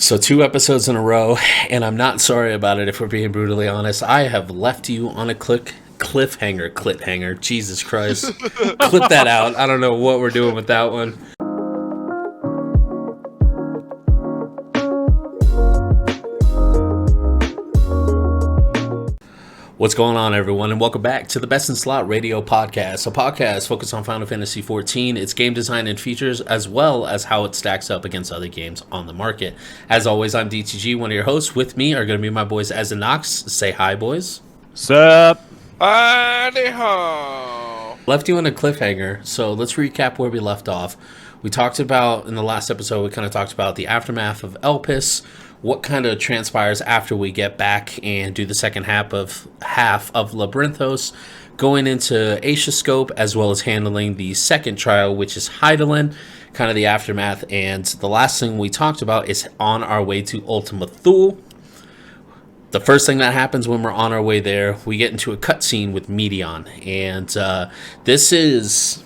So 2 episodes in a row, and I'm not sorry about it if we're being brutally honest. I have left you on a cliffhanger. Jesus Christ. Clip that out. I don't know what we're doing with that one. What's going on, everyone, and welcome back to the Best in Slot Radio podcast, a podcast focused on Final Fantasy XIV, its game design and features, as well as how it stacks up against other games on the market. As always, I'm DTG, one of your hosts. With me are going to be my boys Ez and Nox. Say hi, boys. Sup? Hi-ho. Left you on a cliffhanger, so let's recap where we left off. We talked about, in the last episode, we kind of talked about the aftermath of Elpis, what kind of transpires after we get back and do the second half of Labyrinthos, going into Aetioscope, as well as handling the second trial, which is Hydaelyn, kind of the aftermath. And the last thing we talked about is on our way to Ultima Thule. The first thing that happens when we're on our way there, we get into a cutscene with Medion. And this is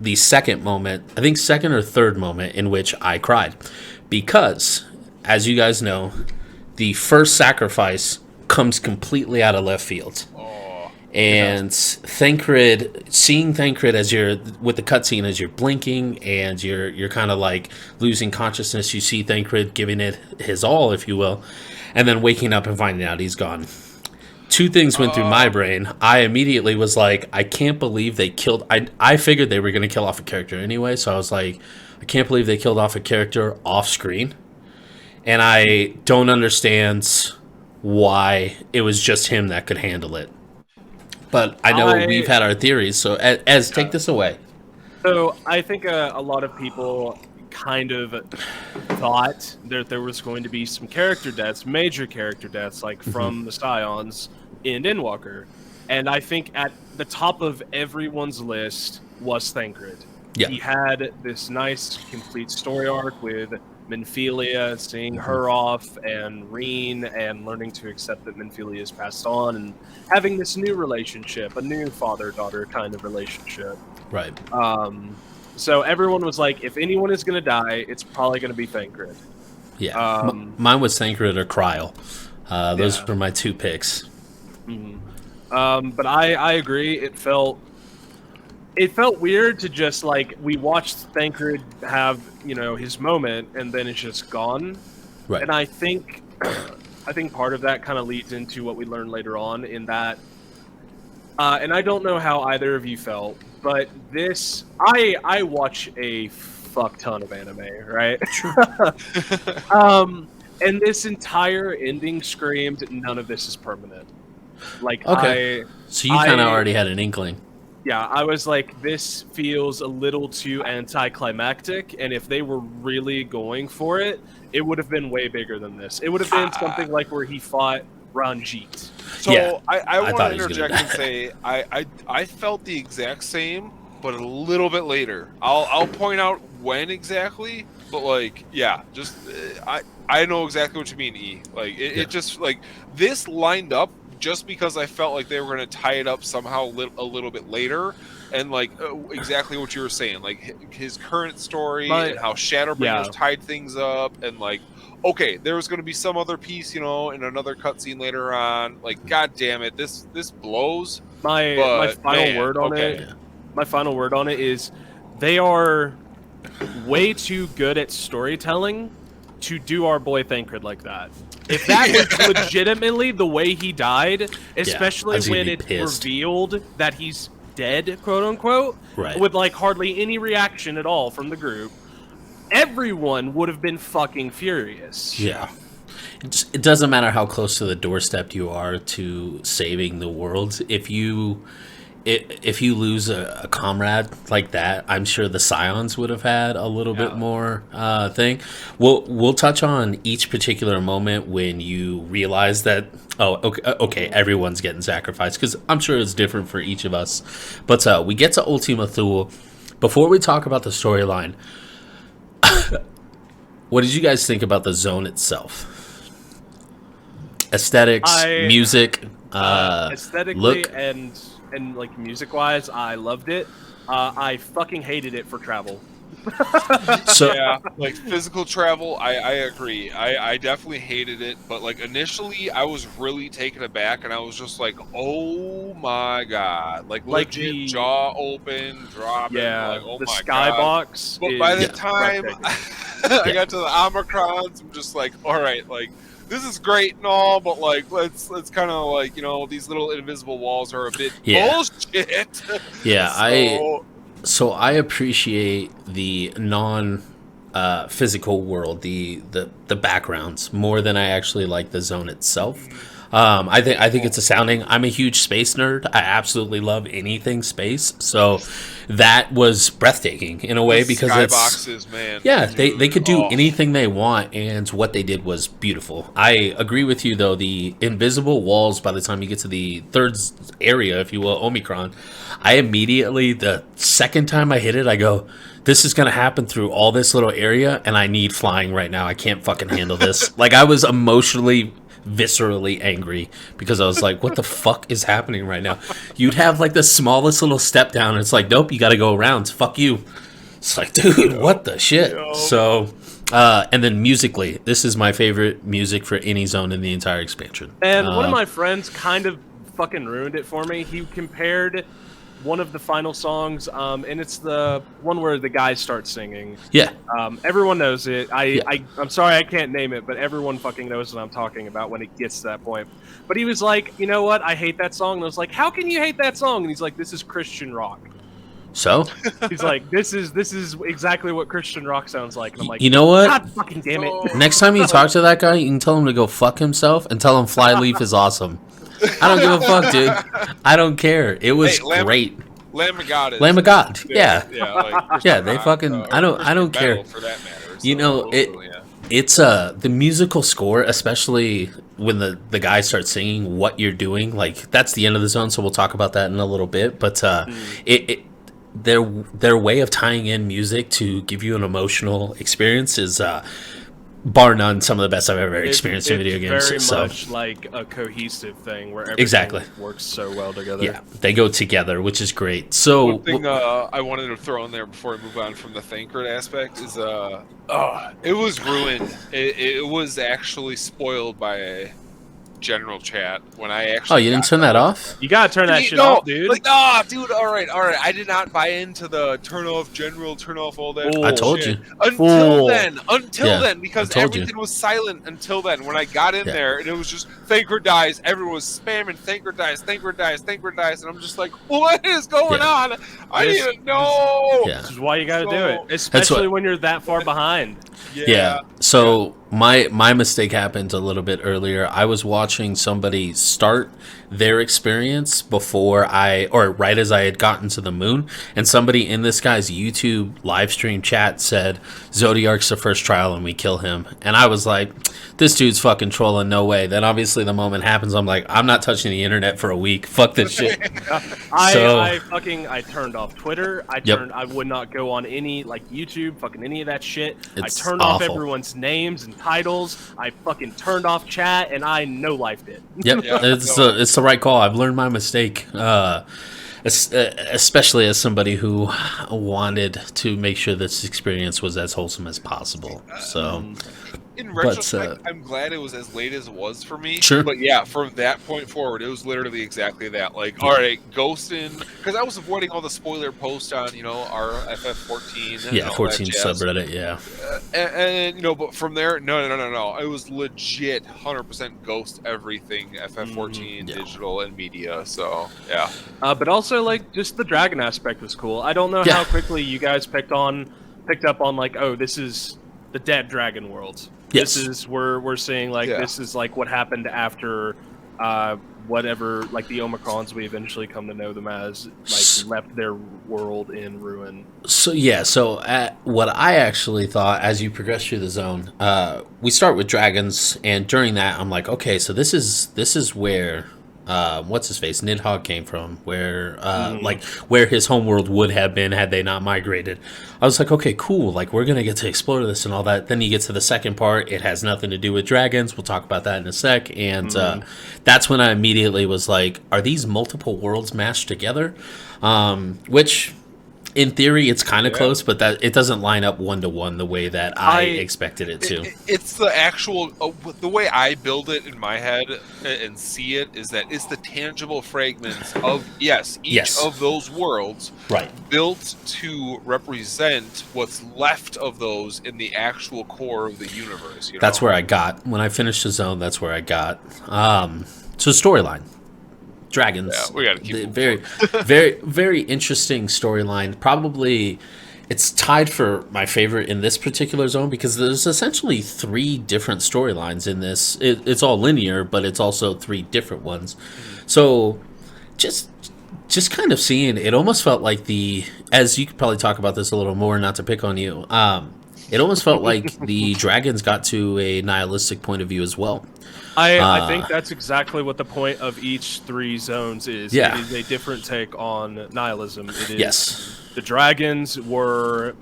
the second moment, I think second or third moment, in which I cried. Because, as you guys know, the first sacrifice comes completely out of left field. And Thancred, seeing Thancred as you're with the cutscene, as you're blinking and you're kind of like losing consciousness, you see Thancred giving it his all, if you will, and then waking up and finding out he's gone. Two things went through my brain. I immediately was like, I can't believe they killed. I figured they were going to kill off a character anyway, so I was like, I can't believe they killed off a character off screen. And I don't understand why it was just him that could handle it. But I know we've had our theories, so Ez, take this away. So I think a lot of people kind of thought that there was going to be some character deaths, major character deaths, like from the Scions in Endwalker. And I think at the top of everyone's list was Thancred. Yeah. He had this nice, complete story arc with Minfilia, seeing her off, and Reen, and learning to accept that Minfilia is passed on, and having this new relationship, a new father-daughter kind of relationship. Right. So everyone was like, if anyone is going to die, it's probably going to be Thancred. Yeah. Mine was Thancred or Kryl. Those were my two picks. Mm-hmm. But I agree. It felt weird to just, like, we watched Thancred have, his moment, and then it's just gone. Right. And I think part of that kind of leads into what we learn later on in that, and I don't know how either of you felt, but this, I watch a fuck ton of anime, right? Sure. And this entire ending screamed, none of this is permanent. Like, okay. So you kind of already had an inkling. Yeah, I was like, this feels a little too anticlimactic, and if they were really going for it, it would have been way bigger than this. It would have been something like where he fought Ranjit. So yeah, I want to interject and say I felt the exact same, but a little bit later. I'll point out when exactly, but like, yeah, just I know exactly what you mean, E. Like it just like this lined up just because I felt like they were going to tie it up somehow a little bit later, and like exactly what you were saying, like his current story and how Shadowbringers tied things up, and like, okay, there was going to be some other piece, in another cutscene later on. Like, god damn it, this blows. My final word on it is they are way too good at storytelling to do our boy Thancred like that. If that was legitimately the way he died, especially when it's revealed that he's dead, quote unquote, with like hardly any reaction at all from the group, everyone would have been fucking furious. Yeah. It doesn't matter how close to the doorstep you are to saving the world. If you lose a comrade like that, I'm sure the Scions would have had a little bit more thing. We'll touch on each particular moment when you realize that, okay, everyone's getting sacrificed, because I'm sure it's different for each of us. But we get to Ultima Thule. Before we talk about the storyline, what did you guys think about the zone itself? Aesthetics, music, aesthetically, look, and like music wise, I loved it. I fucking hated it for travel. So yeah, like physical travel, I agree. I definitely hated it, but like initially I was really taken aback and I was just like, oh my god. Like legit the jaw open, dropping, like oh the my god. skybox. But by the Is time breathtaking. I got to the Omicrons, I'm just like, all right, like this is great and all, but like let's kind of like, you know, these little invisible walls are a bit bullshit. Yeah, so I appreciate the non physical world, the backgrounds more than I actually like the zone itself. I think it's astounding. I'm a huge space nerd. I absolutely love anything space. So that was breathtaking in a way because it's skyboxes, man. yeah, Dude, they could do anything they want, and what they did was beautiful. I agree with you though. The invisible walls by the time you get to the third area, if you will, Omicron, I immediately the second time I hit it, I go, this is going to happen through all this little area, and I need flying right now. I can't fucking handle this. Like, I was emotionally, viscerally angry because I was like, what the fuck is happening right now? You'd have, like, the smallest little step down, and it's like, nope, you got to go around. Fuck you. It's like, dude, what the shit? So, and then musically, this is my favorite music for any zone in the entire expansion. And one of my friends kind of fucking ruined it for me. He compared one of the final songs, and it's the one where the guys start singing. Yeah. Everyone knows it. I'm sorry I can't name it, but everyone fucking knows what I'm talking about when it gets to that point. But he was like, you know what? I hate that song. And I was like, how can you hate that song? And he's like, this is Christian rock. So? He's like, this is exactly what Christian rock sounds like. And I'm like, you know what? God fucking damn it. Next time you talk to that guy, you can tell him to go fuck himself and tell him Flyleaf is awesome. I don't give a fuck, dude. I don't care. It was great. Lamb of God. Lamb of God. Yeah. Like, yeah, they fucking. I don't care. For that matter, you know, it's the musical score, especially when the guy starts singing what you're doing. Like that's the end of the zone, so we'll talk about that in a little bit. But their way of tying in music to give you an emotional experience is. Bar none, some of the best I've ever experienced in video games. It's very much like a cohesive thing where everything works so well together. Yeah, they go together, which is great. So one thing I wanted to throw in there before we move on from the Thancred aspect is it was ruined. It was actually spoiled by a general chat when I actually. Oh, you didn't turn that off? You gotta turn that shit off, dude. Like, dude, all right. I did not buy into the turn off general, turn off all that. I told you. Until then, because everything was silent until then. When I got in there and it was just Thancred dies, everyone was spamming Thancred dies, Thancred dies, Thancred dies, and I'm just like, what is going on? I didn't know. Yeah. This is why you gotta do it, especially when you're that far behind. Yeah. So my mistake happened a little bit earlier. I was watching somebody start their experience right as I had gotten to the moon, and somebody in this guy's YouTube live stream chat said Zodiark's the first trial and we kill him, and I was like, this dude's fucking trolling, no way. Then obviously the moment happens, I'm like, I'm not touching the internet for a week. Fuck this shit. I turned off Twitter. I would not go on any like YouTube, fucking any of that shit. I turned off everyone's names and titles. I fucking turned off chat, and I no-lifed it. Yep, it's the right call. I've learned my mistake, especially as somebody who wanted to make sure this experience was as wholesome as possible. So, in retrospect, I'm glad it was as late as it was for me. Sure. But yeah, from that point forward, it was literally exactly that. Like, all right, ghosting, because I was avoiding all the spoiler posts on, our FF14. Yeah, 14 subreddit, yeah. And but from there, no. It was legit 100% ghost everything, FF14, digital and media, so, yeah. But also, like, just the dragon aspect was cool. I don't know how quickly you guys picked up on, like, oh, this is the dead dragon world. Yes. This is we're seeing like this is like what happened after whatever, like the Omicrons we eventually come to know them as, like left their world in ruin. So what I actually thought as you progress through the zone, we start with dragons, and during that I'm like, okay, so this is where what's his face Nidhogg came from, where where his homeworld would have been had they not migrated. I was like, okay, cool, like we're gonna get to explore this and all that. Then you get to the second part, it has nothing to do with dragons. We'll talk about that in a sec. And that's when I immediately was like, are these multiple worlds mashed together? Which In theory, it's kind of close, but that it doesn't line up 1-to-1 the way that I expected it to. It's the actual the way I build it in my head and see it is that it's the tangible fragments of each of those worlds, built to represent what's left of those in the actual core of the universe. You know? That's where I got when I finished the zone. That's where I got. So storyline. Dragons. Yeah, we gotta keep very interesting storyline. Probably it's tied for my favorite in this particular zone because there's essentially 3 different storylines in this. It's all linear, but it's also 3 different ones. So just kind of seeing it almost felt like as you could probably talk about this a little more, not to pick on you. It almost felt like the dragons got to a nihilistic point of view as well. I think that's exactly what the point of each 3 zones is. Yeah. It is a different take on nihilism. It is, yes. The dragons were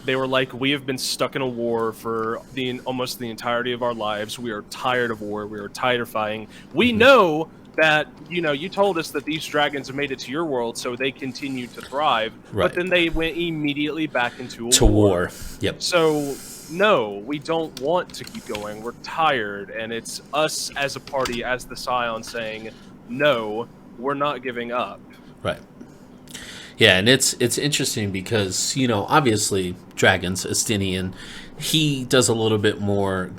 like, we have been stuck in a war for almost the entirety of our lives. We are tired of war. We are tired of fighting. We know that, you told us that these dragons have made it to your world, so they continue to thrive. Right. But then they went immediately back into war. Yep. So no, we don't want to keep going. We're tired, and it's us as a party, as the Scion, saying, no, we're not giving up. Right. Yeah, and it's interesting because, obviously, dragons, Estinian, he does a little bit more...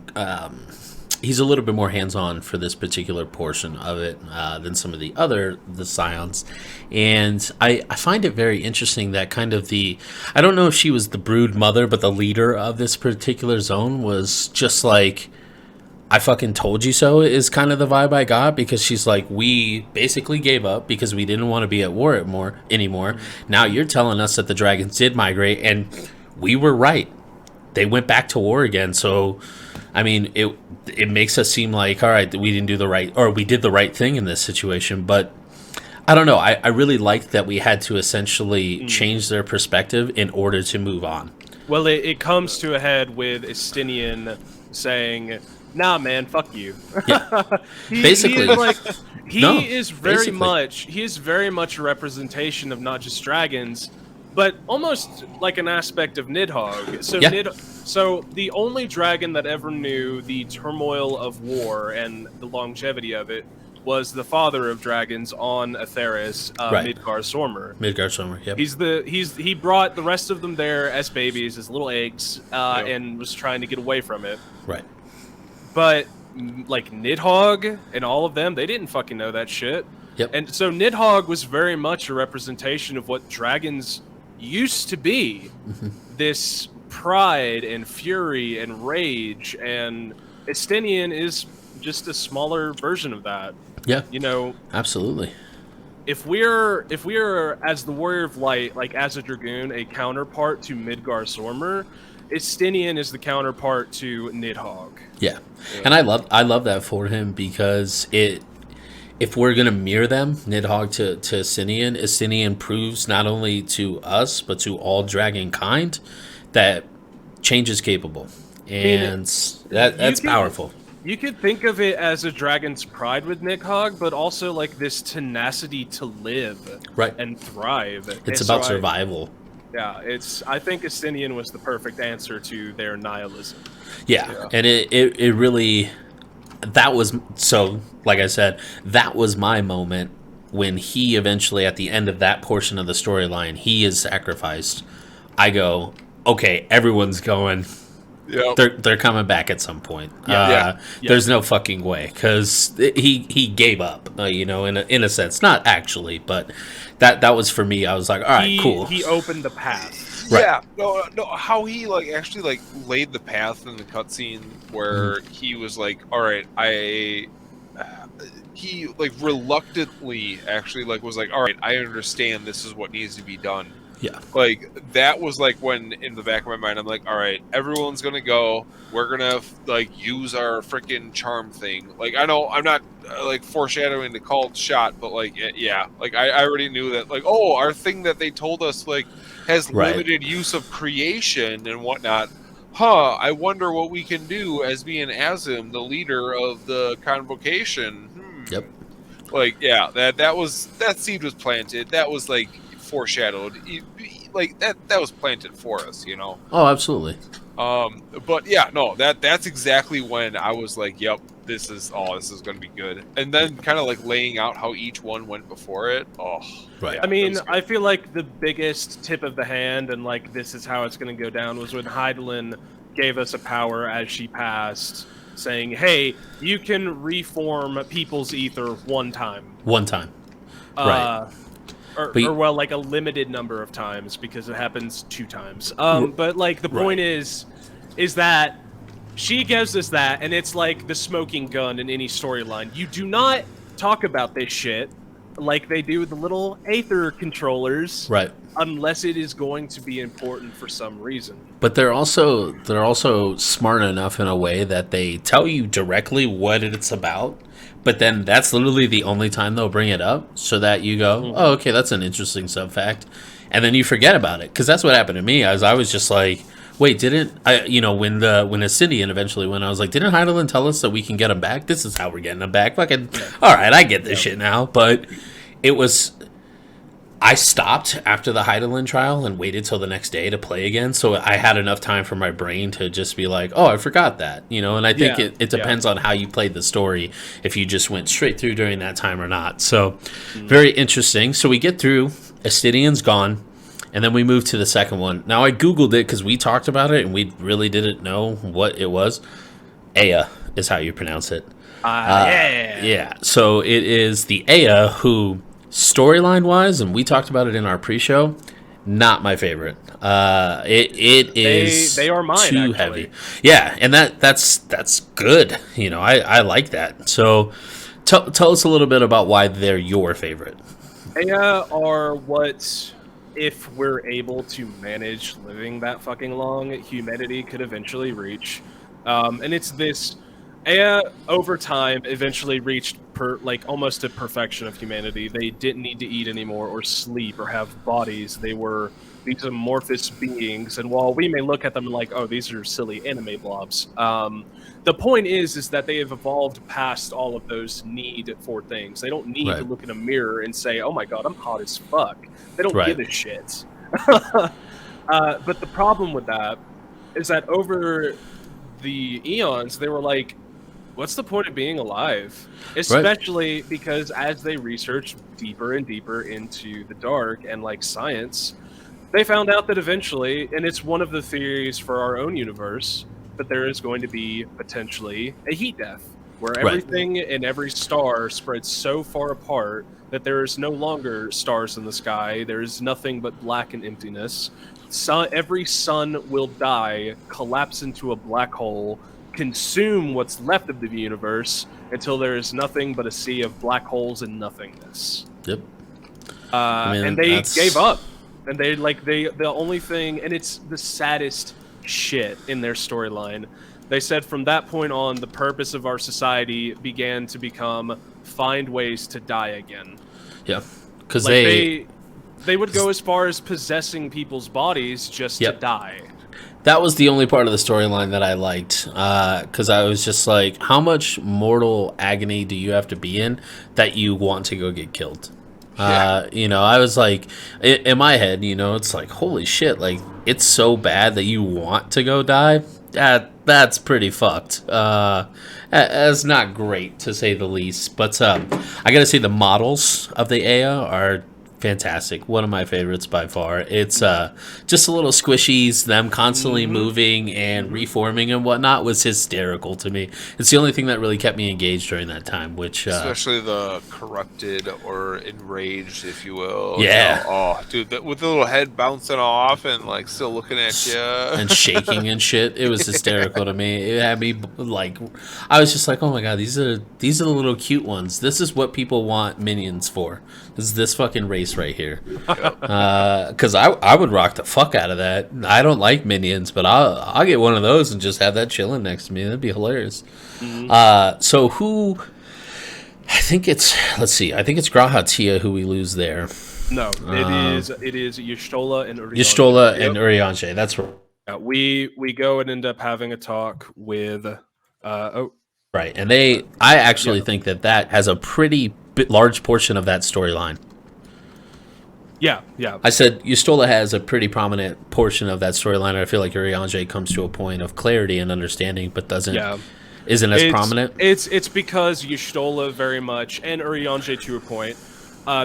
he's a little bit more hands-on for this particular portion of it than some of the Scions. And I find it very interesting that kind of I don't know if she was the brood mother, but the leader of this particular zone was just like, I fucking told you so is kind of the vibe I got, because she's like, we basically gave up because we didn't want to be at war anymore. Now you're telling us that the dragons did migrate, and we were right. They went back to war again, so... I mean, it makes us seem like, all right, we didn't do we did the right thing in this situation. But I don't know. I really liked that we had to essentially change their perspective in order to move on. Well, it comes to a head with Estinian saying, nah, man, fuck you. Yeah. Basically. He is very much a representation of not just dragons, but almost like an aspect of Nidhogg. So the only dragon that ever knew the turmoil of war and the longevity of it was the father of dragons on Atheris, Midgar Sormer. Midgar Sormer, yep. He brought the rest of them there as babies, as little eggs, and was trying to get away from it. Right. But like Nidhogg and all of them, they didn't fucking know that shit. Yep. And so Nidhogg was very much a representation of what dragons used to be. This pride and fury and rage, and Estinian is just a smaller version of that. Yeah. Absolutely. If we're as the Warrior of Light, like as a Dragoon, a counterpart to Midgar Sormer, Estinian is the counterpart to Nidhogg. Yeah. And I love that for him, because if we're going to mirror them, Nidhogg to Estinian proves not only to us, but to all dragon kind, that change is capable. And that's powerful. You could think of it as a dragon's pride with Nidhogg, but also like this tenacity to live and thrive. It's about survival. I think Estinian was the perfect answer to their nihilism. Yeah. And it really... That was... So, like I said, that was my moment when he eventually, at the end of that portion of the storyline, he is sacrificed. I go, okay, everyone's going... Yep. They're coming back at some point. There's no fucking way, because he gave up, in a sense. Not actually, but that was for me. I was like, all right, cool. He opened the path. Right. Yeah, no. How he actually laid the path in the cutscene where he was like, all right, he reluctantly actually was like, all right, I understand this is what needs to be done. Yeah. That was when in the back of my mind I'm like, all right, everyone's gonna go. We're gonna use our freaking charm thing. I know I'm not foreshadowing the called shot, but I already knew that our thing that they told us has limited use of creation and whatnot. I wonder what we can do as being Azim, the leader of the convocation. Yep. That seed was planted. That was foreshadowed. like that was planted for us, you know. Oh, absolutely. But yeah, no, that's exactly when I was like, yep, this is going to be good. And then kind of like laying out how each one went before it. Oh, right. Yeah, I mean, I feel like the biggest tip of the hand, and like this is how it's going to go down, was when Heidelin gave us a power as she passed, saying, "Hey, you can reform people's ether one time." One time. Right. Or well, like a limited number of times, because it happens 2 times. But like the point is that she gives us that, and it's like the smoking gun in any storyline. You do not talk about this shit like they do with the little Aether controllers, right? Unless it is going to be important for some reason. But they're also smart enough in a way that they tell you directly what it's about. But then that's literally the only time they'll bring it up, so that you go, oh, okay, that's an interesting sub fact, and then you forget about it. Because that's what happened to me. I was just like, wait, didn't I? You know, when Ascendian eventually went, I was like, didn't Heidelin tell us that we can get them back? This is how we're getting them back. Fucking, all right, I get this shit now. But it was. I stopped after the Heidelin trial and waited till the next day to play again, so I had enough time for my brain to just be like, oh, I forgot that, you know. And I think it depends on how you played the story, if you just went straight through during that time or not. So very interesting. So we get through, Astidian's gone, and then we move to the second one. Now I googled it because we talked about it and we really didn't know what it was. Aya is how you pronounce it. Yeah. So it is the Aya who, storyline wise, and we talked about it in our pre-show, not my favorite. It is they are mine, too actually. heavy. Yeah, and that's good. You know, I like that. So tell us a little bit about why they're your favorite. Aya are what, if we're able to manage living that fucking long, humanity could eventually reach. And it's this. Aya, over time, eventually reached almost a perfection of humanity. They didn't need to eat anymore or sleep or have bodies. They were these amorphous beings, and while we may look at them like, oh, these are silly anime blobs, the point is that they have evolved past all of those need for things. They don't need to look in a mirror and say, oh my god, I'm hot as fuck. They don't give a shit. But the problem with that is that over the eons, they were like, what's the point of being alive? Especially because as they researched deeper and deeper into the dark and like science, they found out that eventually, and it's one of the theories for our own universe, that there is going to be potentially a heat death, where everything in every star spreads so far apart that there is no longer stars in the sky. There's nothing but black and emptiness. Every sun will die, collapse into a black hole, consume what's left of the universe until there is nothing but a sea of black holes and nothingness. Yep. And they gave up. And the only thing, and it's the saddest shit in their storyline. They said from that point on, the purpose of our society began to become find ways to die again. Yeah. Because they would go as far as possessing people's bodies just to die. That was the only part of the storyline that I liked, because I was just like, how much mortal agony do you have to be in that you want to go get killed? You know, I was like, in my head, you know, it's like, holy shit, like, it's so bad that you want to go die? That's pretty fucked. That's not great, to say the least. But I gotta say, the models of the Aya are fantastic. One of my favorites by far. It's just a little squishies, them constantly moving and reforming and whatnot was hysterical to me. It's the only thing that really kept me engaged during that time, which especially the corrupted or enraged, if you will. Yeah. You know, oh, dude, with the little head bouncing off and like still looking at you and shaking and shit. It was hysterical to me. It had me like, I was just like, oh my god, these are the little cute ones. This is what people want minions for. Is this fucking race right here? Because I would rock the fuck out of that. I don't like minions, but I'll get one of those and just have that chilling next to me. That'd be hilarious. So who? I think it's Graha Tia who we lose there. No, it is Y'shtola and Urianger. Y'shtola and Urianger. That's right. We go and end up having a talk with right, and I actually think that has a pretty large portion of that storyline. Yeah, yeah. I said Yustola has a pretty prominent portion of that storyline. I feel like Urianger comes to a point of clarity and understanding, but isn't as prominent. It's because Yustola very much, and Urianger to a point,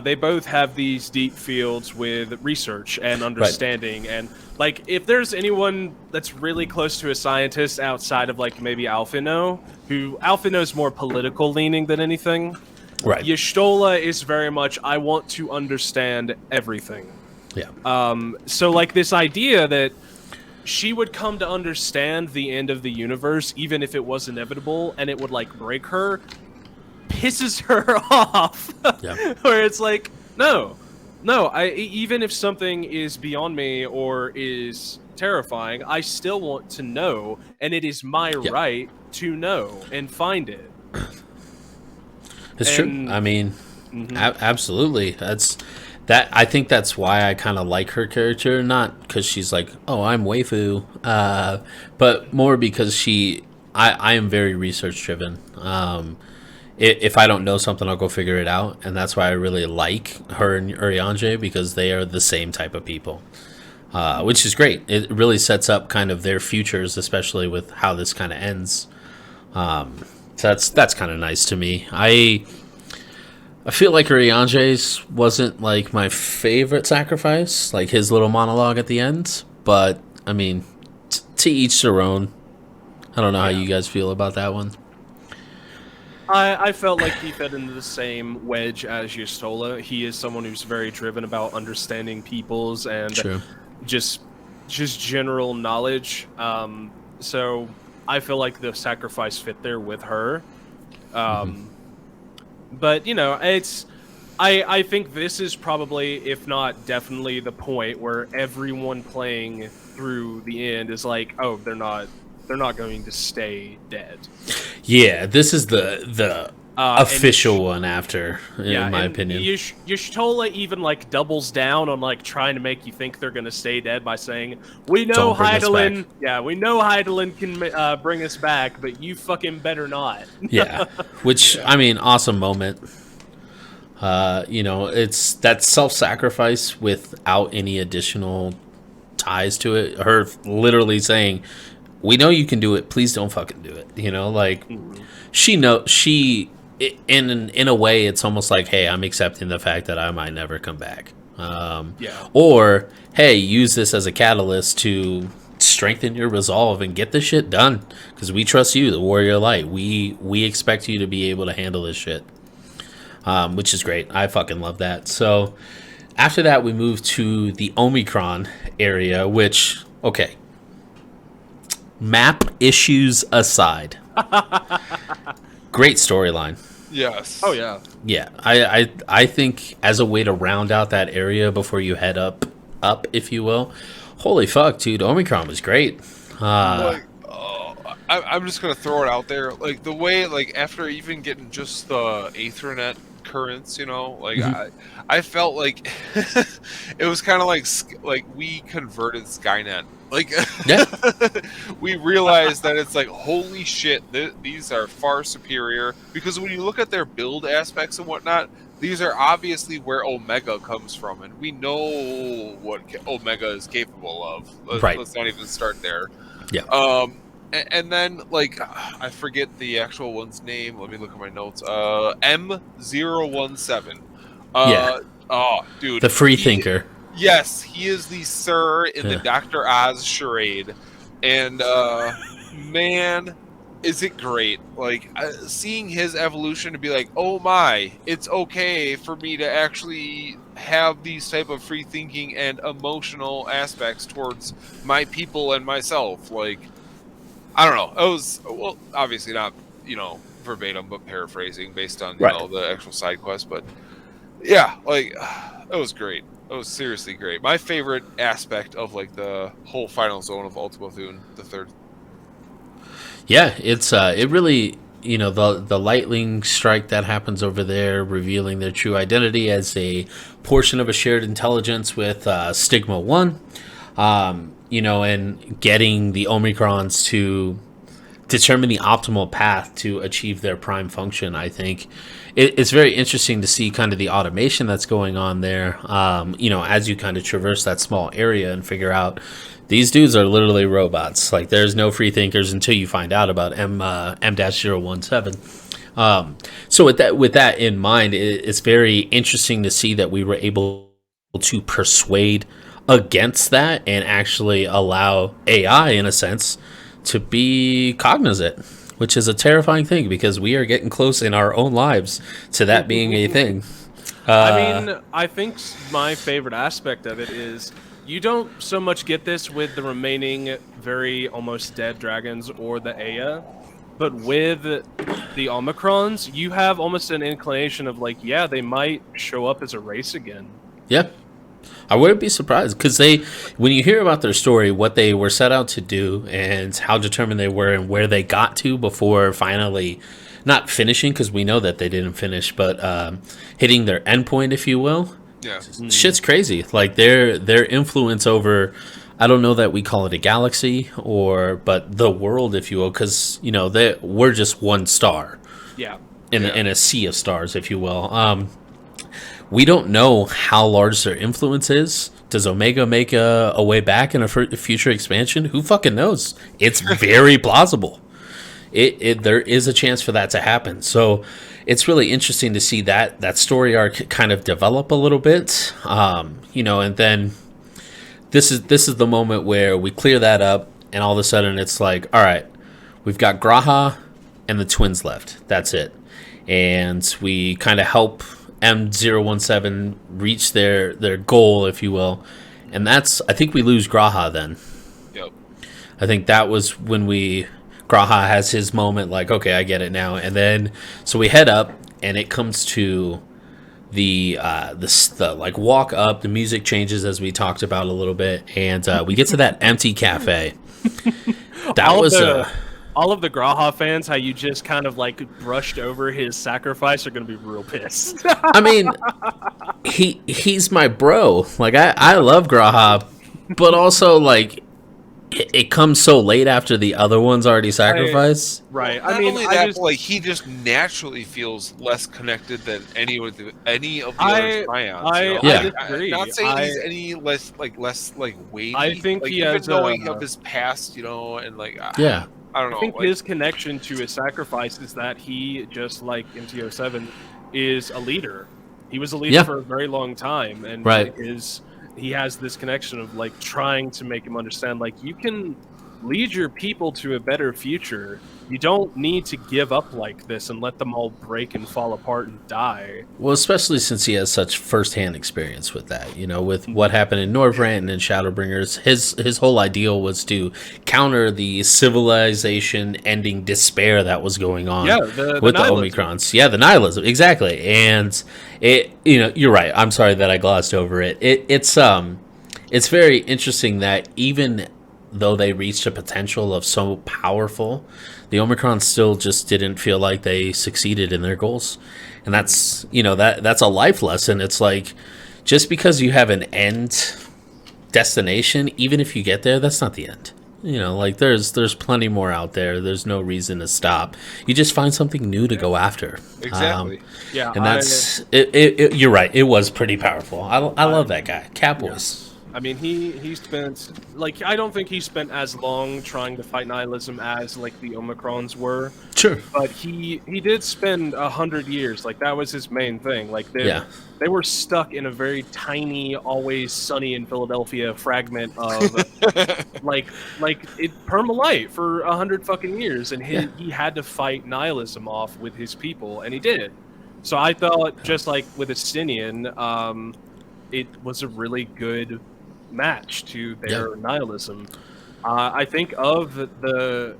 they both have these deep fields with research and understanding. And, like, if there's anyone that's really close to a scientist outside of, like, maybe Alphino, who Alphino's more political leaning than anything. Right. Yustola is very much, I want to understand everything. Yeah. So, like, this idea that she would come to understand the end of the universe, even if it was inevitable, and it would, like, break her, pisses her off. Yeah. Where it's like, no, even if something is beyond me or is terrifying, I still want to know, and it is my right to know and find it. It's true. I mean, absolutely. I think that's why I kind of like her character, not because she's like, oh, I'm waifu, but more because I am very research driven. If I don't know something, I'll go figure it out, and that's why I really like her and Urianger, because they are the same type of people, which is great. It really sets up kind of their futures, especially with how this kind of ends. So that's kind of nice to me. I feel like Urianger's wasn't like my favorite sacrifice, like his little monologue at the end. But I mean, to each their own. I don't know how you guys feel about that one. I felt like he fed into the same wedge as Yustola. He is someone who's very driven about understanding peoples and just general knowledge. So I feel like the sacrifice fit there with her. But, you know, I think this is probably, if not definitely, the point where everyone playing through the end is like, oh, they're not going to stay dead. Yeah, this is the official one after, in my opinion. Yustola even, like, doubles down on, like, trying to make you think they're going to stay dead by saying, we know Hydaelyn can bring us back, but you fucking better not. Yeah, which, I mean, awesome moment. It's that self-sacrifice without any additional ties to it. Her literally saying, we know you can do it, please don't fucking do it. You know, like, in a way, it's almost like, hey, I'm accepting the fact that I might never come back. Or, hey, use this as a catalyst to strengthen your resolve and get this shit done, because we trust you, the Warrior Light. We expect you to be able to handle this shit, which is great. I fucking love that. So after that, we move to the Omicron area, which, okay, map issues aside, great storyline. Yes. Oh yeah. Yeah, I think as a way to round out that area before you head up, if you will. Holy fuck, dude! Omicron was great. I'm just gonna throw it out there, like the way, like after even getting just the Aethernet currents, you know, like I felt like it was kind of like we converted Skynet. Like, we realized that it's like, holy shit, these are far superior, because when you look at their build aspects and whatnot, these are obviously where Omega comes from, and we know what Omega is capable of. Let's not even start there. Yeah. And then, like, I forget the actual one's name. Let me look at my notes. M017. Oh, dude. The free thinker. Yes, he is the Sir in the Dr. Oz charade. And, man, is it great. Like, seeing his evolution to be like, oh my, it's okay for me to actually have these type of free thinking and emotional aspects towards my people and myself. Like, I don't know. It was, well, obviously not, verbatim, but paraphrasing based on, the actual side quest. But, yeah, like, it was great. It was seriously great. My favorite aspect of, like, the whole final zone of Ultima Thule, the third. Yeah, it's, it really, the lightning strike that happens over there, revealing their true identity as a portion of a shared intelligence with Stigma 1. And getting the Omicrons to determine the optimal path to achieve their prime function. I think it's very interesting to see kind of the automation that's going on there. As you kind of traverse that small area and figure out these dudes are literally robots. Like, there's no free thinkers until you find out about M-017. So with that in mind, it's very interesting to see that we were able to persuade against that and actually allow AI, in a sense, to be cognizant, which is a terrifying thing because we are getting close in our own lives to that being a thing. I think my favorite aspect of it is you don't so much get this with the remaining very almost dead dragons or the Aya, but with the Omicrons, you have almost an inclination of like, yeah, they might show up as a race again. Yeah. I wouldn't be surprised because when you hear about their story, what they were set out to do and how determined they were and where they got to before finally not finishing, because we know that they didn't finish, but hitting their endpoint, if you will. Yeah. Shit's crazy. Like their influence over, I don't know that we call it a galaxy but the world, if you will, because we're just one star. Yeah. In a sea of stars, if you will. We don't know how large their influence is. Does Omega make a way back in a future expansion? Who fucking knows? It's very plausible. There is a chance for that to happen. So it's really interesting to see that story arc kind of develop a little bit. And then this is the moment where we clear that up, and all of a sudden it's like, all right, we've got Graha and the twins left. That's it. And we kind of help M017 reach their goal, if you will. And I think we lose Graha then. Yep. I think that was when Graha has his moment, like, okay, I get it now. And then, so we head up, and it comes to the like walk up, the music changes as we talked about a little bit, and we get to that empty cafe. All of the Graha fans, how you just kind of like brushed over his sacrifice, are going to be real pissed. I mean, he's my bro. Like, I love Graha, but also, like, it comes so late after the other one's already sacrificed. Right. Not only that, but like, he just naturally feels less connected than any of the other Scions. I disagree. I'm not saying he's any less weighty. I think like, he even has knowing of his past, and like yeah. I don't know. I think his connection to his sacrifice is that he, just like MT07, is a leader. He was a leader for a very long time, and he has this connection of like trying to make him understand, like, you can lead your people to a better future. You don't need to give up like this and let them all break and fall apart and die. Well, especially since he has such firsthand experience with that, with what happened in Northrend and in Shadowbringers. His whole ideal was to counter the civilization-ending despair that was going on with the Omicrons. Yeah, the nihilism, exactly. And you're right. I'm sorry that I glossed over it. It's very interesting that even though they reached a potential of so powerful, the Omicron still just didn't feel like they succeeded in their goals. And that's a life lesson. It's like, just because you have an end destination, even if you get there, that's not the end. Like, there's plenty more out there. There's no reason to stop. You just find something new to go after. Exactly. And that's it. You're right. It was pretty powerful. I love that guy. Catboys. I mean, he spent, like, I don't think he spent as long trying to fight nihilism as, like, the Omicrons were. Sure. But he did spend 100 years. Like, that was his main thing. Like, they were stuck in a very tiny, always sunny in Philadelphia fragment of, like it perma-light for 100 fucking years. And he had to fight nihilism off with his people, and he did. So I thought, just like with Estinian, it was a really good match to their nihilism. I think of the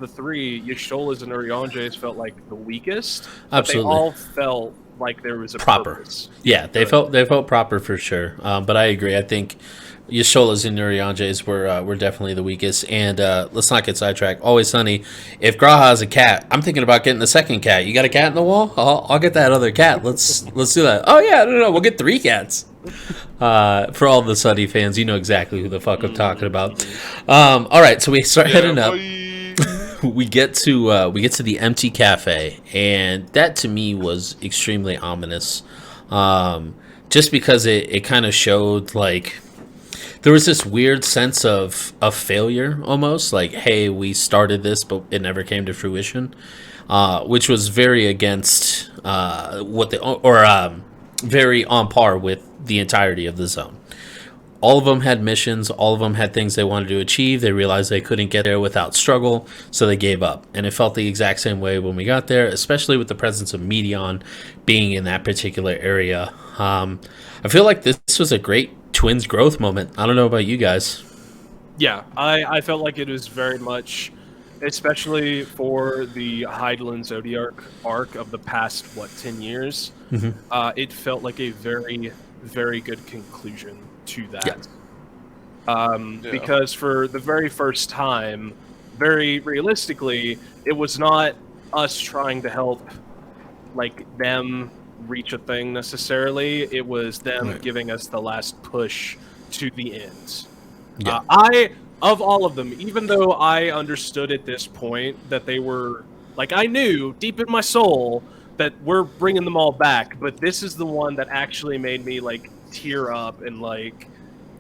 three, Yasholas and Urianges felt like the weakest. Absolutely. They all felt like there was a proper purpose. Yeah, they felt proper for sure. But I agree. I think Yasholas and Urianges were definitely the weakest. And let's not get sidetracked. Always Sunny. If Graha has a cat, I'm thinking about getting the second cat. You got a cat in the wall? I'll get that other cat. Let's do that. Oh yeah, no, we'll get 3 cats. For all the Sunny fans, you know exactly who the fuck I'm talking about. All right, so we start heading up. we get to the empty cafe, and that to me was extremely ominous. Just because it kind of showed like there was this weird sense of failure almost, like, hey, we started this but it never came to fruition, which was very against very on par with the entirety of the zone. All of them had missions, all of them had things they wanted to achieve. They realized they couldn't get there without struggle, so they gave up. And it felt the exact same way when we got there, especially with the presence of Medion being in that particular area. I feel like this was a great Twins growth moment. I don't know about you guys. Yeah, I felt like it was very much, especially for the Hydaelyn Zodiac arc of the past, 10 years, it felt like a very, very good conclusion to that. Yeah. Because for the very first time, very realistically, it was not us trying to help like them reach a thing necessarily. It was them giving us the last push to the end. Yeah. Of all of them, even though I understood at this point that they were, like, I knew deep in my soul that we're bringing them all back, but this is the one that actually made me, like, tear up and, like,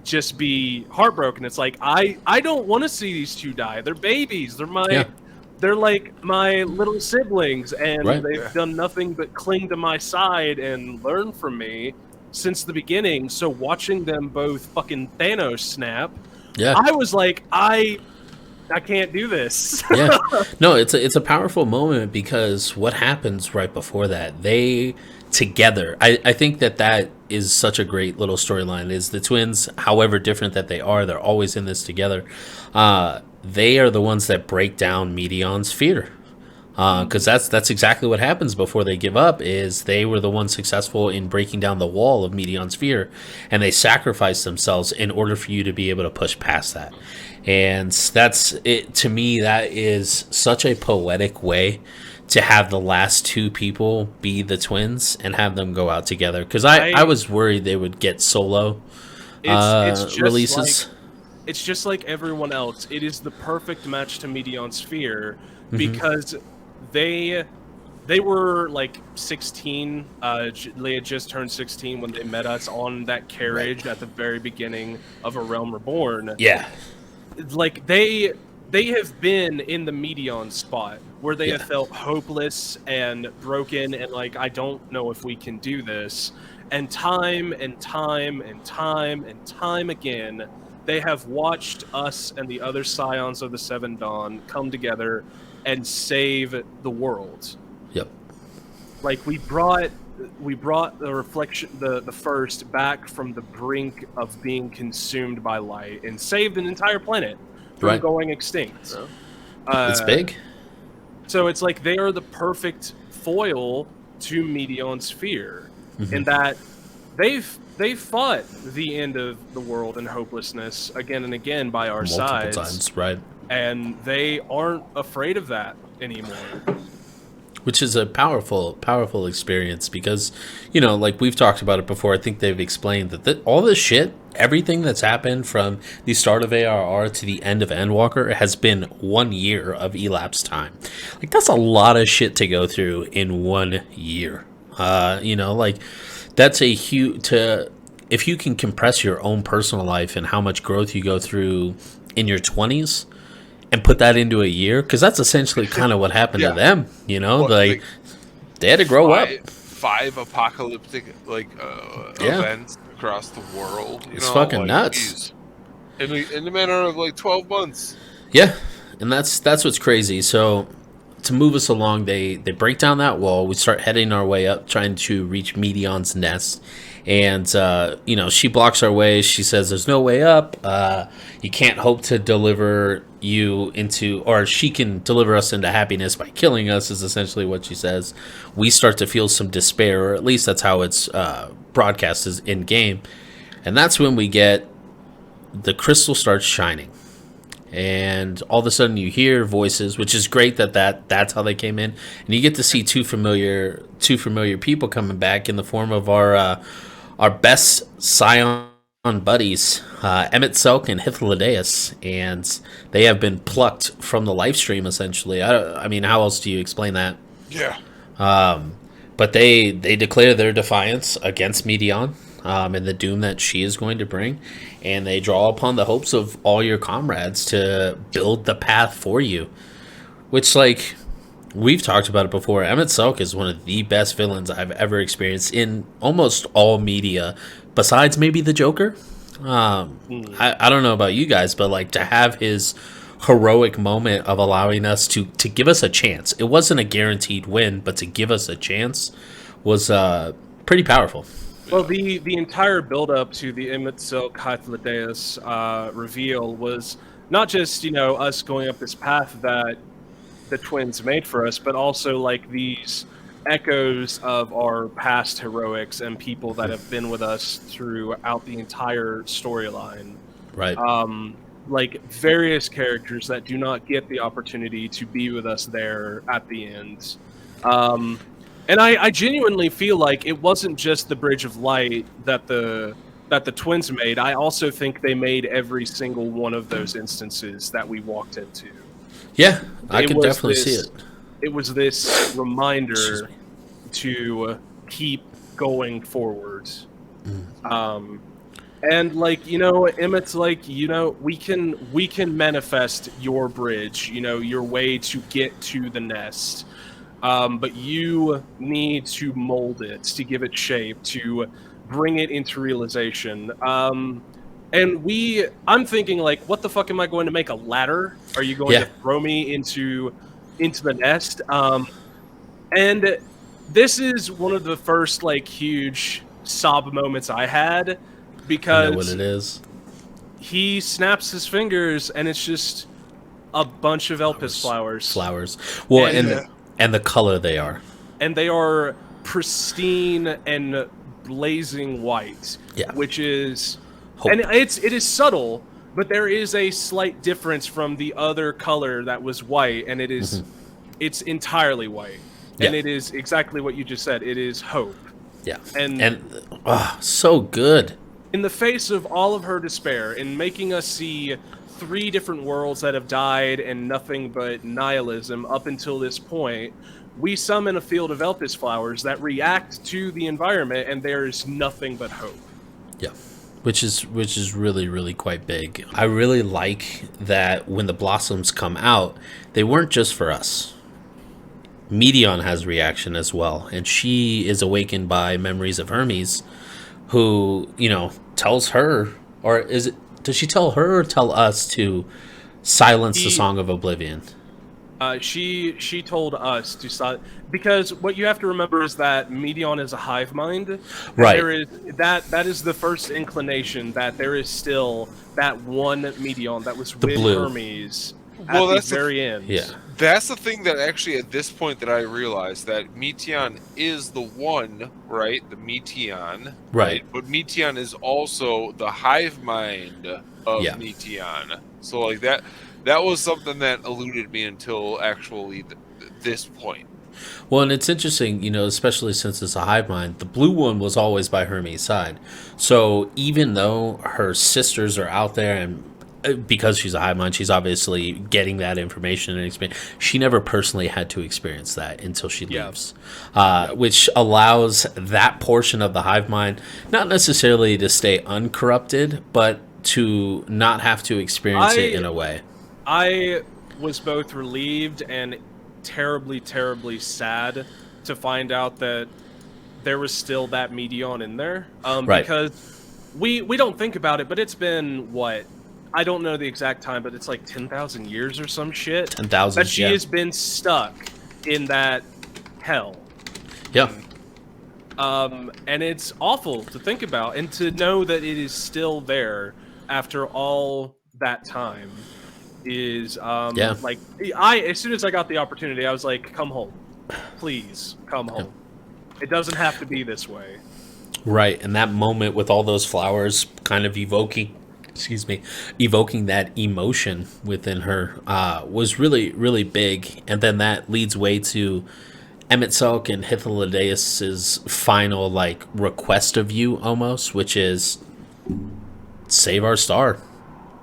just be heartbroken. It's like, I don't want to see these two die. They're babies. They're like my little siblings, and they've done nothing but cling to my side and learn from me since the beginning. So watching them both fucking Thanos snap, I was like, I can't do this. No, it's a powerful moment because what happens right before that, they together. I think that is such a great little storyline. Is the twins, however different that they are, they're always in this together. They are the ones that break down Medion's fear. Because that's exactly what happens before they give up. Is they were the ones successful in breaking down the wall of Medion's fear, and they sacrificed themselves in order for you to be able to push past that. And that's it. To me, that is such a poetic way to have the last two people be the twins and have them go out together. Because I was worried they would get solo releases. It's just like everyone else. It is the perfect match to Medion's fear because they were like 16. They had just turned 16 when they met us on that carriage at the very beginning of A Realm Reborn. Yeah. Like they have been in the Medion spot where they have felt hopeless and broken and like, I don't know if we can do this. And time and time and time and time again, they have watched us and the other Scions of the Seven Dawn come together and save the world. Yep. Like we brought the reflection, the first, back from the brink of being consumed by light and saved an entire planet from going extinct. It's big. So it's like they are the perfect foil to Medion's fear, in that they've fought the end of the world and hopelessness again and again by our sides. Multiple times, right. And they aren't afraid of that anymore. Which is a powerful, powerful experience because, you know, like we've talked about it before, I think they've explained that all this shit, everything that's happened from the start of ARR to the end of Endwalker has been 1 year of elapsed time. Like, that's a lot of shit to go through in 1 year. You know, like, that's a huge... If you can compress your own personal life and how much growth you go through in your 20s... and put that into a year, because that's essentially kind of what happened to them, you know? Like, they had to grow up. 5 apocalyptic, events across the world. It's fucking nuts. In the manner of, 12 months. Yeah, and that's what's crazy. So, to move us along, they break down that wall. We start heading our way up, trying to reach Medion's nest. And, she blocks our way. She says there's no way up. You can't hope to deliver you into, or she can deliver us into happiness by killing us, is essentially what she says. We start to feel some despair, or at least that's how it's broadcast is in game. And that's when we get the crystal starts shining. And all of a sudden you hear voices, which is great that's how they came in. And you get to see two familiar people coming back in the form of our best Scion on buddies, Emmett Selk and Hythlodaeus, and they have been plucked from the live stream, essentially. I mean, how else do you explain that? Yeah. But they declare their defiance against Medion, and the doom that she is going to bring, and they draw upon the hopes of all your comrades to build the path for you. Which, like, we've talked about it before. Emmett Selk is one of the best villains I've ever experienced in almost all media, besides maybe the Joker. I don't know about you guys, but like to have his heroic moment of allowing us to give us a chance. It wasn't a guaranteed win, but to give us a chance was pretty powerful. Well, the entire build-up to the Emmett Silk Hythlodaeus reveal was not just, us going up this path that the twins made for us, but also like these echoes of our past heroics and people that have been with us throughout the entire storyline. Right. Like various characters that do not get the opportunity to be with us there at the end. And I genuinely feel like it wasn't just the Bridge of Light that the twins made. I also think they made every single one of those instances that we walked into. Yeah, I can definitely see it. It was this reminder to keep going forward. And like, Emmett's like, we can manifest your bridge, your way to get to the nest. But you need to mold it, to give it shape, to bring it into realization. And I'm thinking, like, what the fuck am I going to make, a ladder? Are you going to throw me into the nest? And this is one of the first, like, huge sob moments I had, because I know what it is. He snaps his fingers, and it's just a bunch of Elpis flowers. Well, and the color they are. And they are pristine and blazing white, which is... Hope. And it is subtle, but there is a slight difference from the other color that was white, and it is it's entirely white. And it is exactly what you just said. It is hope. Yeah. And so good. In the face of all of her despair, in making us see 3 different worlds that have died and nothing but nihilism up until this point, we summon a field of Elpis flowers that react to the environment, and there is nothing but hope. Yeah. Which is really, really quite big. I really like that when the blossoms come out, they weren't just for us. Medion has reaction as well, and she is awakened by memories of Hermes, who, tells her, or does she tell her or tell us to silence the Song of Oblivion? She told us to stop, because what you have to remember is that Medion is a hive mind. Right. There is that is the first inclination that there is still that one Medion that was with Hermes at the very end. Yeah. That's the thing that actually at this point that I realized that Meteon is the one, right? The Meteon. Right. But Meteon is also the hive mind of Meteon. So like that was something that eluded me until actually this point. Well, and it's interesting, especially since it's a hive mind, the blue one was always by Hermes' side. So even though her sisters are out there, and because she's a hive mind, she's obviously getting that information and experience. She never personally had to experience that until she leaves, which allows that portion of the hive mind not necessarily to stay uncorrupted, but to not have to experience it in a way. I was both relieved and terribly, terribly sad to find out that there was still that Medion in there. Because we don't think about it, but it's been, what? I don't know the exact time, but it's like 10,000 years or some shit. 10,000, that she has been stuck in that hell. Yeah. And it's awful to think about, and to know that it is still there after all that time is like, as soon as I got the opportunity, I was like, come home. Please come home. It doesn't have to be this way. Right, and that moment with all those flowers kind of evoking that emotion within her was really, really big. And then that leads way to Emmett Selk and Hythlodaeus' final request of you, almost, which is save our star.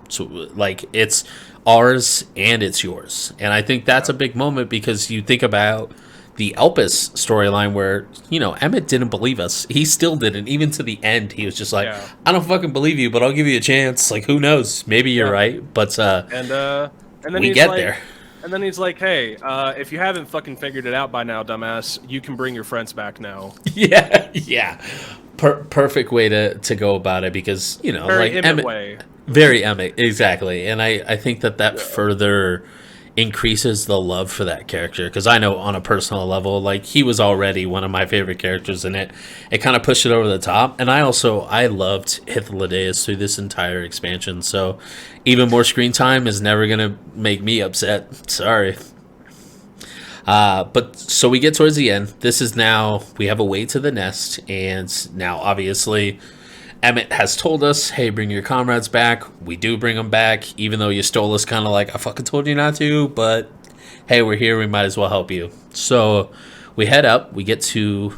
So, like, it's ours and it's yours. And I think that's a big moment because you think about the Elpis storyline where, you know, Emmett didn't believe us. He still didn't. Even to the end, he was just like, I don't fucking believe you, but I'll give you a chance. Like, who knows? Maybe you're right. But and then we get there. And then he's like, hey, if you haven't fucking figured it out by now, dumbass, you can bring your friends back now. Yeah. Perfect way to go about it because, you know, very like Emmett way. Very Emmett, exactly. And I think that further increases the love for that character because I know on a personal level, like, he was already one of my favorite characters in it. It kind of pushed it over the top. And I loved Hythlodaeus through this entire expansion. So even more screen time is never going to make me upset. Sorry. But so we get towards the end. This is now, we have a way to the nest. And now, obviously, Emmett has told us, hey, bring your comrades back. We do bring them back, even though you stole us, kind of like, I fucking told you not to, but hey, we're here, we might as well help you. So we head up, we get to,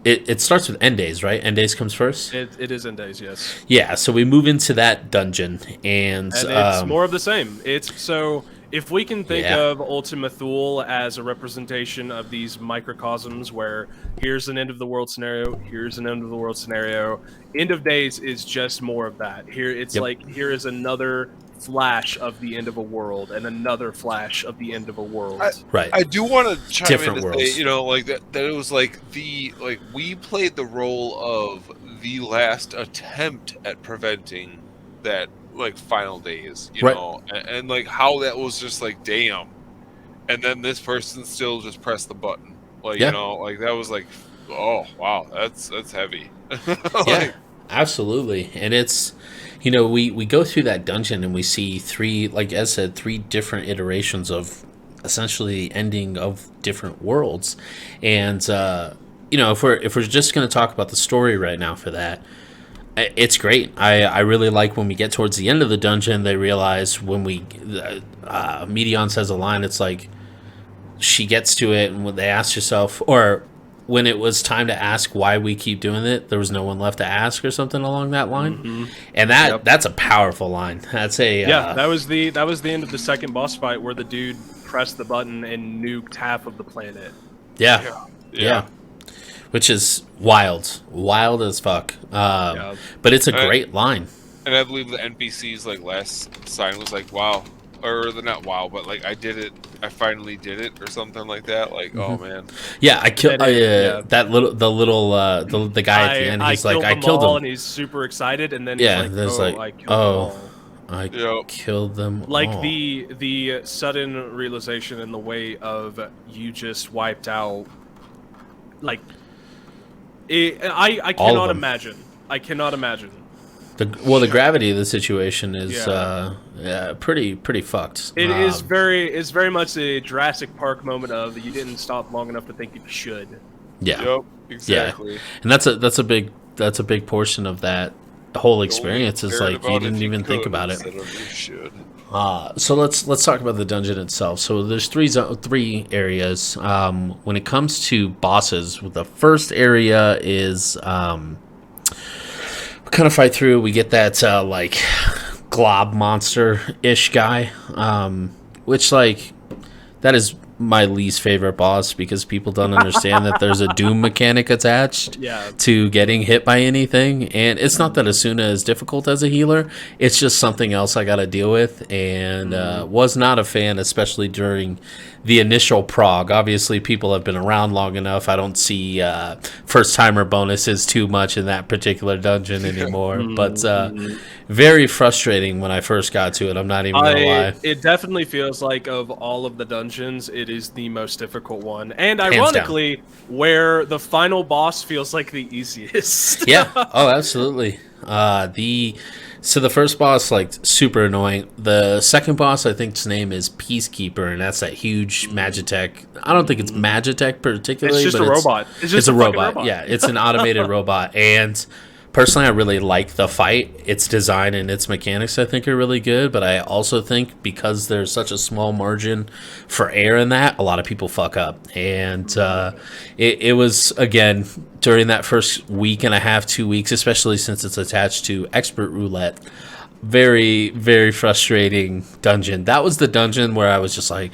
it starts with Endays, right? Endays comes first? It is Endays, yes. Yeah, so we move into that dungeon, and it's more of the same. So if we can think of Ultima Thule as a representation of these microcosms where here's an end of the world scenario, here's an end of the world scenario, End of Days is just more of that. Here it's like, here is another flash of the end of a world and another flash of the end of a world. I do want to chime Different in to worlds. say, you know, like that it was like we played the role of the last attempt at preventing that, like, final days, you know, and like how that was just like, damn, and then this person still just pressed the button, like, you know, like that was like, oh wow, that's heavy. Yeah, absolutely. And it's, you know, we go through that dungeon and we see three, like Ed said, three different iterations of essentially the ending of different worlds. And you know, if we're just going to talk about the story right now for that, it's great. I really like when we get towards the end of the dungeon, they realize when Medion says a line, it's like, she gets to it, and when they ask yourself, or when it was time to ask why we keep doing it, there was no one left to ask, or something along that line. Mm-hmm. And that's a powerful line. That's a that was the end of the second boss fight where the dude pressed the button and nuked half of the planet. Yeah. Which is wild as fuck. But it's a great line. And I believe the NPC's like last sign was like, "Wow," or not "Wow," but like, "I did it. I finally did it," or something like that. Like, oh man. Yeah, I killed the guy at the end. He's like, "I killed him," and he's super excited. And then he's like, I killed them all. I killed them like all. the sudden realization in the way of you just wiped out, like. I cannot imagine. I cannot imagine. The gravity of the situation is pretty fucked. It is very much a Jurassic Park moment of you didn't stop long enough to think you should. Yeah. Yep, exactly. Yeah. And that's a big portion of that whole experience. Is like you didn't even think about it. So let's talk about the dungeon itself. So there's three areas. When it comes to bosses, the first area is we kind of fight through. We get that like glob monster-ish guy, which like that is my least favorite boss because people don't understand that there's a doom mechanic attached to getting hit by anything. And it's not that Asuna is difficult as a healer, it's just something else I gotta deal with, and was not a fan, especially during the initial prog. Obviously people have been around long enough. I don't see first timer bonuses too much in that particular dungeon anymore. But very frustrating when I first got to it, I'm not even gonna lie. It definitely feels like of all of the dungeons, it is the most difficult one, and ironically where the final boss feels like the easiest. Absolutely. So the first boss, like, super annoying. The second boss, I think his name is Peacekeeper, and that's that huge Magitech. I don't think it's Magitech particularly. It's just a robot. It's a robot. Yeah, it's an automated robot. And Personally, I really like the fight. Its design and its mechanics, I think, are really good. But I also think because there's such a small margin for error in that, a lot of people fuck up. And it was, again, during that first week and a half, 2 weeks, especially since it's attached to Expert Roulette, very, very frustrating dungeon. That was the dungeon where I was just like,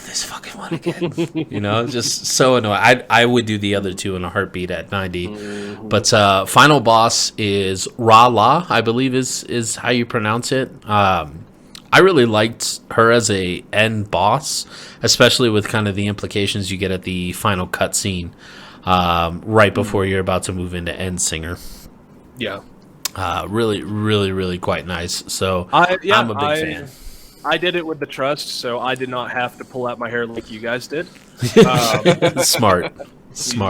this fucking one again. You know, just so annoying. I would do the other two in a heartbeat at 90. Mm-hmm. But final boss is Ra-La, I believe is how you pronounce it. I really liked her as a end boss, especially with kind of the implications you get at the final cutscene right before you're about to move into End Singer. Yeah. Really, really, really quite nice. So I'm a big fan. I did it with the trust, so I did not have to pull out my hair like you guys did. Smart.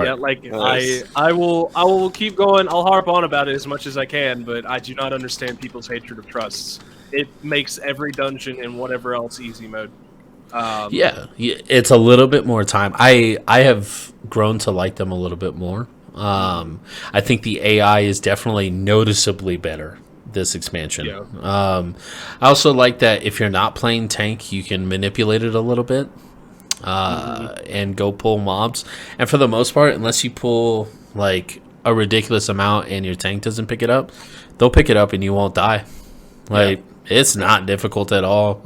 Yeah, like nice. I will keep going. I'll harp on about it as much as I can, but I do not understand people's hatred of trusts. It makes every dungeon and whatever else easy mode. Yeah, it's a little bit more time. I have grown to like them a little bit more. I think the AI is definitely noticeably better this expansion. Yeah. I also like that if you're not playing tank, you can manipulate it a little bit and go pull mobs. And for the most part, unless you pull like a ridiculous amount and your tank doesn't pick it up, they'll pick it up and you won't die. Like it's not difficult at all.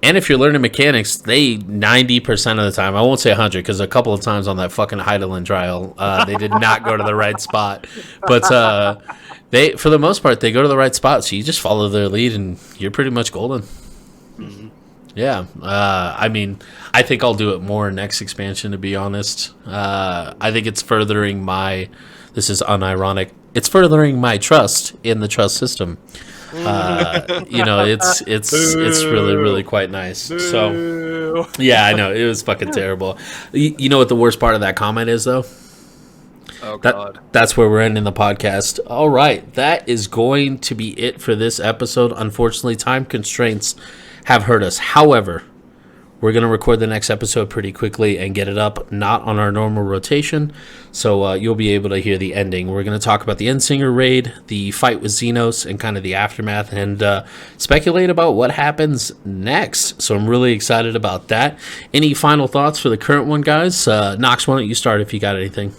And if you're learning mechanics, they 90% of the time, I won't say 100 because a couple of times on that fucking Heidelin trial, they did not go to the right spot. But they, for the most part, they go to the right spot. So you just follow their lead and you're pretty much golden. Mm-hmm. Yeah. I mean, I think I'll do it more next expansion, to be honest. I think it's furthering this is unironic, it's furthering my trust in the trust system. You know, it's really, really quite nice. Boo. So yeah, I know it was fucking terrible. You know what the worst part of that comment is, though? Oh God, that's where we're ending the podcast. All right, that is going to be it for this episode. Unfortunately, time constraints have hurt us. However, we're going to record the next episode pretty quickly and get it up, not on our normal rotation, so you'll be able to hear the ending. We're going to talk about the Endsinger raid, the fight with Xenos, and kind of the aftermath, and speculate about what happens next. So I'm really excited about that. Any final thoughts for the current one, guys? Knox, why don't you start if you got anything?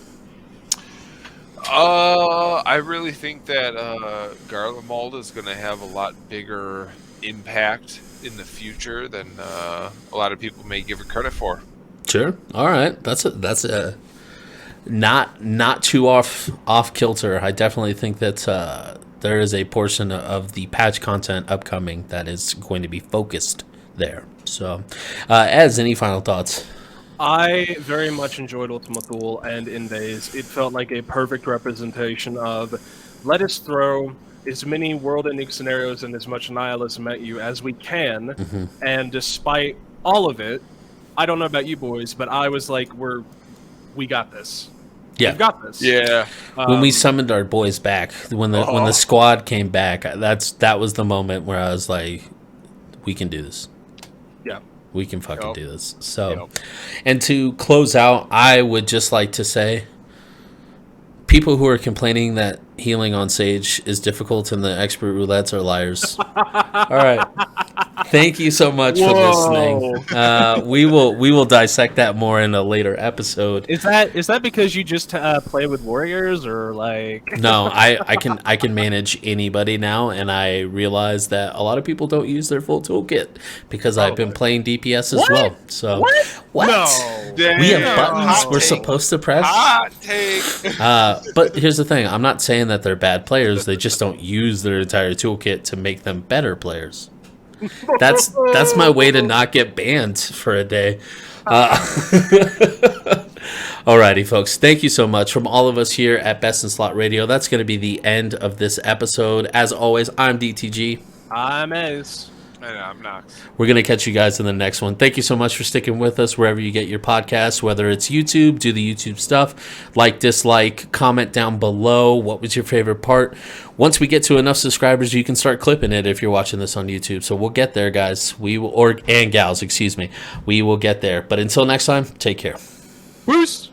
I really think that Garlemald is going to have a lot bigger impact in the future than a lot of people may give it credit for. Sure. All right. That's a not too off kilter. I definitely think that there is a portion of the patch content upcoming that is going to be focused there. So, Ez, any final thoughts? I very much enjoyed Ultima Thule and In Days. It felt like a perfect representation of let us throw as many world-ending scenarios and as much nihilism at you as we can, and despite all of it, I don't know about you boys, but I was like, we got this. Yeah, we've got this. Yeah. When we summoned our boys back, when the squad came back, that was the moment where I was like, we can do this. Yeah, we can fucking do this. So, and to close out, I would just like to say, people who are complaining that healing on Sage is difficult and the expert roulettes are liars. All right. Thank you so much for listening. We will dissect that more in a later episode. Is that because you just play with warriors or like? No, I can manage anybody now, and I realize that a lot of people don't use their full toolkit because I've been playing DPS as well. So what? No. We have buttons we're supposed to press. Hot take. But here's the thing: I'm not saying that they're bad players. They just don't use their entire toolkit to make them better players. That's my way to not get banned for a day. Alrighty, folks. Thank you so much from all of us here at Best in Slot Radio. That's going to be the end of this episode. As always, I'm DTG. I'm Ez. And I'm Knox. We're going to catch you guys in the next one. Thank you so much for sticking with us wherever you get your podcasts, whether it's YouTube, do the YouTube stuff, like, dislike, comment down below. What was your favorite part? Once we get to enough subscribers, you can start clipping it if you're watching this on YouTube. So we'll get there, guys. And gals, excuse me. We will get there. But until next time, take care. Peace.